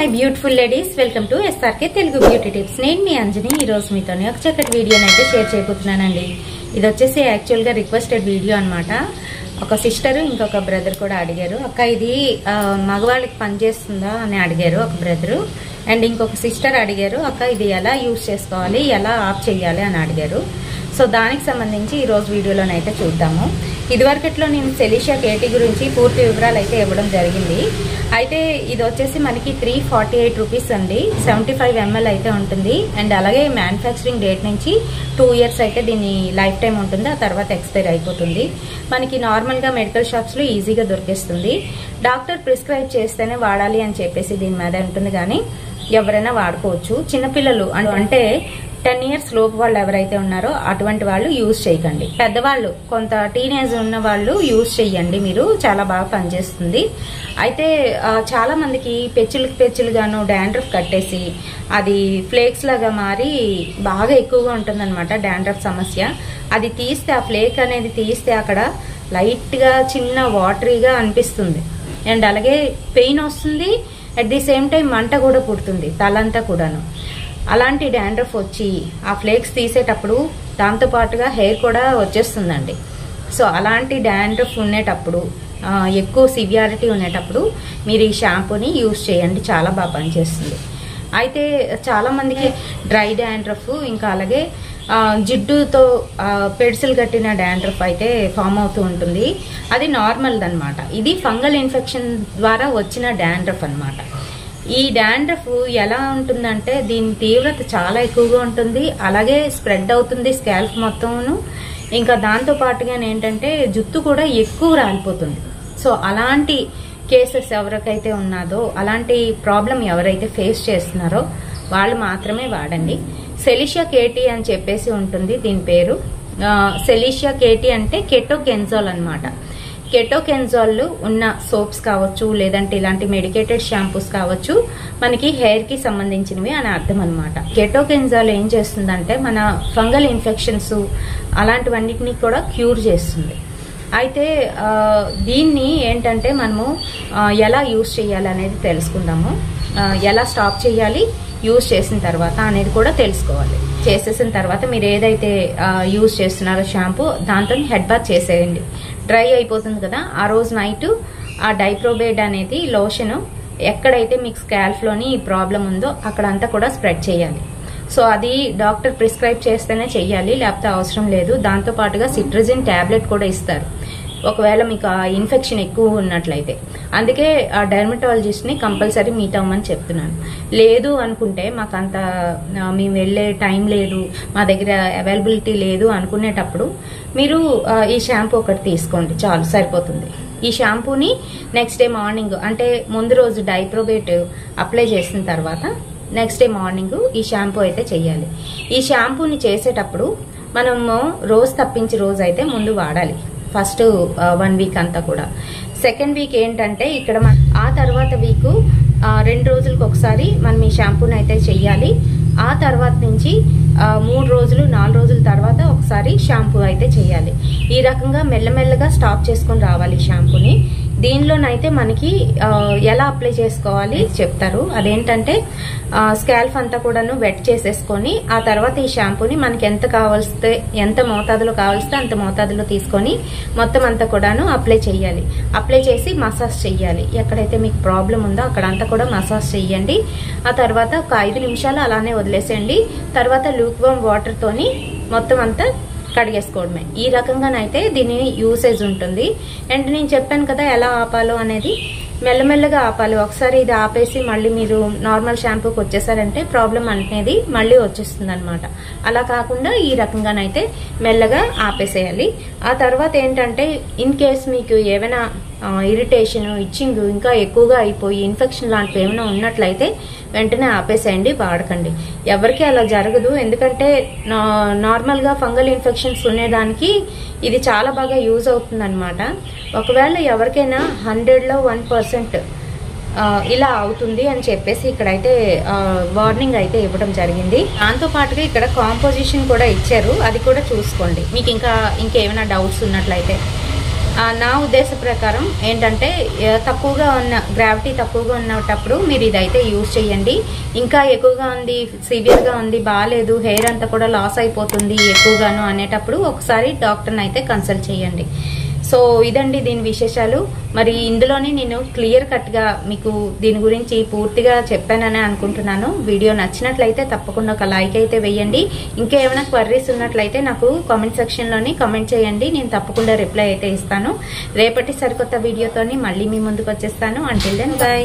My beautiful ladies, welcome to SRK Telugu beauty tips. నేను మీ అంజని. ఈ రోజు మీతోనే ఒక చక్కటి వీడియోని అయితే షేర్ చేయబోతున్నానండి. ఇది వచ్చేసి యాక్చువల్గా రిక్వెస్టెడ్ వీడియో అనమాట. ఒక సిస్టర్ ఇంకొక బ్రదర్ కూడా అడిగారు, అక్క ఇది మగవాళ్ళకి పనిచేస్తుందా అని అడిగారు ఒక బ్రదరు. అండ్ ఇంకొక సిస్టర్ అడిగారు, అక్క ఇది ఎలా యూజ్ చేసుకోవాలి, ఎలా ఆఫ్ చేయాలి అని అడిగారు. సో దానికి సంబంధించి ఈరోజు వీడియోలోనైతే చూద్దాము. ఇదివరకట్లో నేను సెలీషియా కేటీ గురించి పూర్తి వివరాలు అయితే ఇవ్వడం జరిగింది. అయితే ఇది వచ్చేసి మనకి 348 రూపీస్ అండి. 75 ml అయితే ఉంటుంది. అండ్ అలాగే మ్యానుఫ్యాక్చరింగ్ డేట్ నుంచి 2 years అయితే దీని లైఫ్ టైం ఉంటుంది. ఆ తర్వాత ఎక్స్పైర్ అయిపోతుంది. మనకి నార్మల్గా మెడికల్ షాప్స్లో ఈజీగా దొరికేస్తుంది. డాక్టర్ ప్రిస్క్రైబ్ చేస్తేనే వాడాలి అని చెప్పేసి దీని మీద ఉంటుంది, కానీ ఎవరైనా వాడుకోవచ్చు. చిన్నపిల్లలు అంటే 10 years లోపు వాళ్ళు ఎవరైతే ఉన్నారో అటువంటి వాళ్ళు యూజ్ చేయకండి. పెద్దవాళ్ళు కొంత టీనేజ్ ఉన్న వాళ్ళు యూజ్ చెయ్యండి. మీరు చాలా బాగా పనిచేస్తుంది. అయితే చాలా మందికి పెచ్చులుగాను డాండ్రఫ్ కట్టేసి అది ఫ్లేక్స్ లాగా మారి బాగా ఎక్కువగా ఉంటుందన్నమాట డాండ్రఫ్ సమస్య. అది తీస్తే, ఆ ఫ్లేక్ అనేది తీస్తే అక్కడ లైట్గా చిన్న వాటరీగా అనిపిస్తుంది. అండ్ అలాగే పెయిన్ వస్తుంది. అట్ ది సేమ్ టైం మంట కూడా పుడుతుంది తలంతా కూడాను. అలాంటి డాండ్రఫ్ వచ్చి ఆ ఫ్లేక్స్ తీసేటప్పుడు దాంతో పాటుగా హెయిర్ కూడా వచ్చేస్తుందండి. సో అలాంటి డాండ్రఫ్ ఉండేటప్పుడు, ఎక్కువ సివియారిటీ ఉండేటప్పుడు మీరు ఈ షాంపూని యూజ్ చేయండి. చాలా బాగా పనిచేస్తుంది. అయితే చాలా మందికి డ్రై డాండ్రఫ్, ఇంకా అలాగే జిడ్డుతో పెడిసిల్ కట్టిన డాండ్రఫ్ అయితే ఫామ్ అవుతూ ఉంటుంది. అది నార్మల్ అనమాట. ఇది ఫంగల్ ఇన్ఫెక్షన్ ద్వారా వచ్చిన డాండ్రఫ్ అనమాట. ఈ డాండ్రఫ్ ఎలా ఉంటుందంటే దీని తీవ్రత చాలా ఎక్కువగా ఉంటుంది. అలాగే స్ప్రెడ్ అవుతుంది స్కాల్ప్ మొత్తమును. ఇంకా దాంతో పాటుగా ఏంటంటే జుట్టు కూడా ఎక్కువ రాలిపోతుంది. సో అలాంటి కేసెస్ ఎవరికైతే ఉన్నదో, అలాంటి ప్రాబ్లం ఎవరైతే ఫేస్ చేస్తున్నారో వాళ్ళు మాత్రమే వాడండి. సెలీషియా కేటీ అని చెప్పేసి ఉంటుంది దీని పేరు. సెలీషియా కేటీ అంటే కెటోకెన్జోల్ అనమాట. కెటోకెన్జోల్ ఉన్న సోప్స్ కావచ్చు, లేదంటే ఇలాంటి మెడికేటెడ్ షాంపూస్ కావచ్చు, మనకి హెయిర్ కి సంబంధించినవి అని అర్థం అనమాట. కెటోకెన్జోల్ ఏం చేస్తుందంటే మన ఫంగల్ ఇన్ఫెక్షన్స్ అలాంటివన్నిటిని కూడా క్యూర్ చేస్తుంది. అయితే దీన్ని ఏంటంటే మనము ఎలా యూజ్ చేయాలి అనేది తెలుసుకుందాము. ఎలా స్టాప్ చేయాలి యూజ్ చేసిన తర్వాత అనేది కూడా తెలుసుకోవాలి. చేసేసిన తర్వాత మీరు ఏదైతే యూజ్ చేస్తున్నారో షాంపూ, దాంతో హెడ్ బాత్ చేసేయండి. డ్రై అయిపోతుంది కదా, ఆ రోజు నైట్ ఆ డైప్రోబేడ్ అనేది లోషన్ ఎక్కడైతే మీకు స్కాల్ప్ లోని ఈ ప్రాబ్లం ఉందో అక్కడంతా కూడా స్ప్రెడ్ చేయాలి. సో అది డాక్టర్ ప్రిస్క్రైబ్ చేస్తేనే చెయ్యాలి, లేకపోతే అవసరం లేదు. దాంతో పాటుగా సిట్రజిన్ టాబ్లెట్ కూడా ఇస్తారు ఒకవేళ మీకు ఆ ఇన్ఫెక్షన్ ఎక్కువ ఉన్నట్లయితే. అందుకే ఆ డెర్మటాలజిస్ట్ ని కంపల్సరీ మీట్ అవ్వమని చెప్తున్నాను. లేదు అనుకుంటే మాకంత మేము వెళ్లే టైం లేదు, మా దగ్గర అవైలబిలిటీ లేదు అనుకునేటప్పుడు మీరు ఈ షాంపూ ఒకటి తీసుకోండి, చాలు, సరిపోతుంది. ఈ షాంపూని నెక్స్ట్ డే మార్నింగ్, అంటే ముందు రోజు డైప్రోబేట్ అప్లై చేసిన తర్వాత నెక్స్ట్ డే మార్నింగ్ ఈ షాంపూ అయితే చెయ్యాలి. ఈ షాంపూని చేసేటప్పుడు మనము రోజు తప్పించి రోజు అయితే ముందు వాడాలి. ఫస్ట్ 1 వీక్ అంతా కూడా. సెకండ్ వీక్ ఏంటంటే ఇక్కడ ఆ తర్వాత వీక్ 2 రోజులకు ఒకసారి మనం ఈ షాంపూని అయితే చెయ్యాలి. ఆ తర్వాత నుంచి 3 రోజులు 4 రోజుల తర్వాత ఒకసారి షాంపూ అయితే చేయాలి. ఈ రకంగా మెల్లమెల్లగా స్టాప్ చేసుకుని రావాలి షాంపూని. దీనిలోనైతే మనకి ఎలా అప్లై చేసుకోవాలి చెప్తారు. అదేంటంటే స్కాల్ప్ అంతా కూడాను వెట్ చేసేసుకొని ఆ తర్వాత ఈ షాంపూని మనకి ఎంత మోతాదులో కావలిస్తే అంత మోతాదులో తీసుకొని మొత్తం అంతా కూడాను అప్లై చేయాలి. అప్లై చేసి మసాజ్ చెయ్యాలి. ఎక్కడైతే మీకు ప్రాబ్లం ఉందో అక్కడంతా కూడా మసాజ్ చెయ్యండి. ఆ తర్వాత ఒక 5 నిమిషాలు అలానే వదిలేసేయండి. తర్వాత లూక్వార్మ్ వాటర్ తోని మొత్తం అంతా కడిగేసుకోవడమే. ఈ రకంగానైతే దీని యూసేజ్ ఉంటుంది. అండ్ నేను చెప్పాను కదా ఎలా ఆపాలో అనేది, మెల్లమెల్లగా ఆపాలి. ఒకసారి ఇది ఆపేసి మళ్ళీ మీరు నార్మల్ షాంపూకి వచ్చేసారంటే ప్రాబ్లం అనేది మళ్ళీ వచ్చేస్తుంది అనమాట. అలా కాకుండా ఈ రకంగానైతే మెల్లగా ఆపేసేయాలి. ఆ తర్వాత ఏంటంటే ఇన్ కేస్ మీకు ఏమైనా ఇరిటేషన్, ఇచ్చింగ్ ఇంకా ఎక్కువగా అయిపోయి ఇన్ఫెక్షన్ లాంటివి ఏమైనా ఉన్నట్లయితే వెంటనే ఆపేసేయండి, వాడకండి. ఎవరికి అలా జరగదు, ఎందుకంటే నార్మల్గా ఫంగల్ ఇన్ఫెక్షన్స్ ఉండేదానికి ఇది చాలా బాగా యూజ్ అవుతుంది అనమాట. ఒకవేళ ఎవరికైనా 100లో 1% ఇలా అవుతుంది అని చెప్పేసి ఇక్కడైతే వార్నింగ్ అయితే ఇవ్వడం జరిగింది. దాంతో పాటుగా ఇక్కడ కాంపోజిషన్ కూడా ఇచ్చారు, అది కూడా చూసుకోండి మీకు ఇంకేమైనా డౌట్స్ ఉన్నట్లయితే. నా ఉద్దేశ ప్రకారం ఏంటంటే తక్కువగా ఉన్న గ్రావిటీ తక్కువగా ఉన్నప్పుడు మీరు ఇదైతే యూజ్ చేయండి. ఇంకా ఎక్కువగా ఉంది, సివియర్గా ఉంది, బాగాలేదు, హెయిర్ అంతా కూడా లాస్ అయిపోతుంది ఎక్కువగాను అనేటప్పుడు ఒకసారి డాక్టర్ని అయితే కన్సల్ట్ చేయండి. సో ఇదండి దీని విశేషాలు. మరి ఇందులోనే నేను క్లియర్ కట్గా మీకు దీని గురించి పూర్తిగా చెప్పానని అనుకుంటున్నాను. వీడియో నచ్చినట్లయితే తప్పకుండా ఒక లైక్ అయితే వేయండి. ఇంకా ఏమైనా క్వరీస్ ఉన్నట్లయితే నాకు కామెంట్ సెక్షన్లోని కామెంట్ చేయండి, నేను తప్పకుండా రిప్లై అయితే ఇస్తాను. రేపటి సరికొత్త వీడియోతోని మళ్ళీ మీ ముందుకు వచ్చేస్తాను. Until then by.